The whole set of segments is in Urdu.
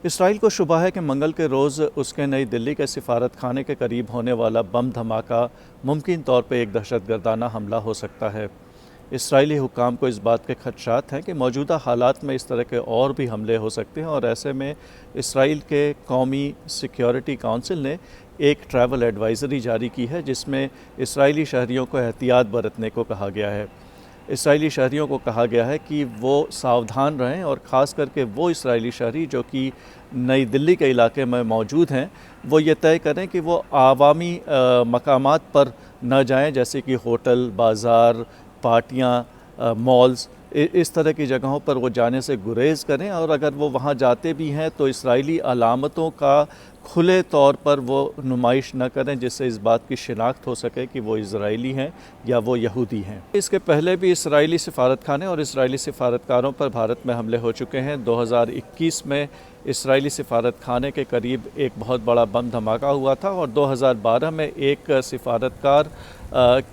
اسرائیل کو شبہ ہے کہ منگل کے روز اس کے نئی دلی کے سفارت خانے کے قریب ہونے والا بم دھماکہ ممکن طور پہ ایک دہشت گردانہ حملہ ہو سکتا ہے۔ اسرائیلی حکام کو اس بات کے خدشات ہیں کہ موجودہ حالات میں اس طرح کے اور بھی حملے ہو سکتے ہیں، اور ایسے میں اسرائیل کے قومی سیکیورٹی کونسل نے ایک ٹریول ایڈوائزری جاری کی ہے جس میں اسرائیلی شہریوں کو احتیاط برتنے کو کہا گیا ہے۔ اسرائیلی شہریوں کو کہا گیا ہے کہ وہ ساودھان رہیں، اور خاص کر کے وہ اسرائیلی شہری جو کہ نئی دلی کے علاقے میں موجود ہیں وہ یہ طے کریں کہ وہ عوامی مقامات پر نہ جائیں، جیسے کہ ہوٹل، بازار، پارٹیاں، مالز، اس طرح کی جگہوں پر وہ جانے سے گریز کریں، اور اگر وہ وہاں جاتے بھی ہیں تو اسرائیلی علامتوں کا کھلے طور پر وہ نمائش نہ کریں جس سے اس بات کی شناخت ہو سکے کہ وہ اسرائیلی ہیں یا وہ یہودی ہیں۔ اس کے پہلے بھی اسرائیلی سفارت خانے اور اسرائیلی سفارتکاروں پر بھارت میں حملے ہو چکے ہیں۔ 2021 میں اسرائیلی سفارت خانے کے قریب ایک بہت بڑا بم دھماکہ ہوا تھا، اور 2012 میں ایک سفارتکار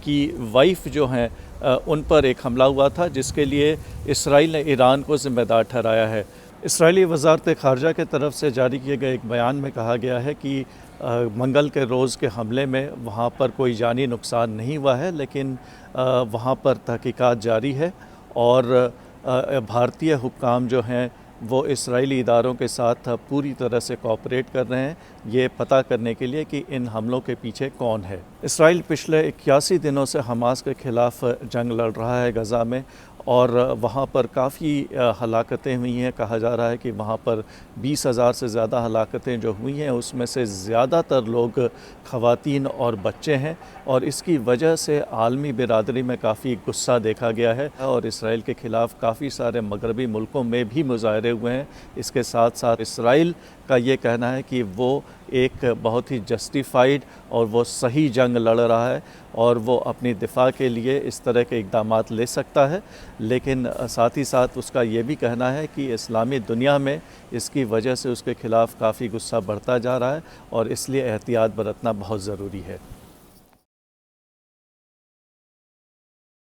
کی وائف جو ہیں ان پر ایک حملہ ہوا تھا جس کے لیے اسرائیل نے ایران کو ذمہ دار ٹھہرایا ہے۔ اسرائیلی وزارت خارجہ کے طرف سے جاری کیے گئے ایک بیان میں کہا گیا ہے کہ منگل کے روز کے حملے میں وہاں پر کوئی جانی نقصان نہیں ہوا ہے، لیکن وہاں پر تحقیقات جاری ہے، اور بھارتی حکام جو ہیں وہ اسرائیلی اداروں کے ساتھ پوری طرح سے کوآپریٹ کر رہے ہیں یہ پتہ کرنے کے لیے کہ ان حملوں کے پیچھے کون ہے۔ اسرائیل پچھلے 81 دنوں سے حماس کے خلاف جنگ لڑ رہا ہے غزہ میں، اور وہاں پر کافی ہلاکتیں ہوئی ہیں۔ کہا جا رہا ہے کہ وہاں پر 20,000 سے زیادہ ہلاکتیں جو ہوئی ہیں اس میں سے زیادہ تر لوگ خواتین اور بچے ہیں، اور اس کی وجہ سے عالمی برادری میں کافی غصہ دیکھا گیا ہے، اور اسرائیل کے خلاف کافی سارے مغربی ملکوں میں بھی مظاہرے ہوئے ہیں۔ اس کے ساتھ ساتھ اسرائیل کا یہ کہنا ہے کہ وہ ایک بہت ہی جسٹیفائیڈ اور وہ صحیح جنگ لڑ رہا ہے، اور وہ اپنی دفاع کے لیے اس طرح کے اقدامات لے سکتا ہے، لیکن ساتھ ہی ساتھ اس کا یہ بھی کہنا ہے کہ اسلامی دنیا میں اس کی وجہ سے اس کے خلاف کافی غصہ بڑھتا جا رہا ہے، اور اس لیے احتیاط برتنا بہت ضروری ہے۔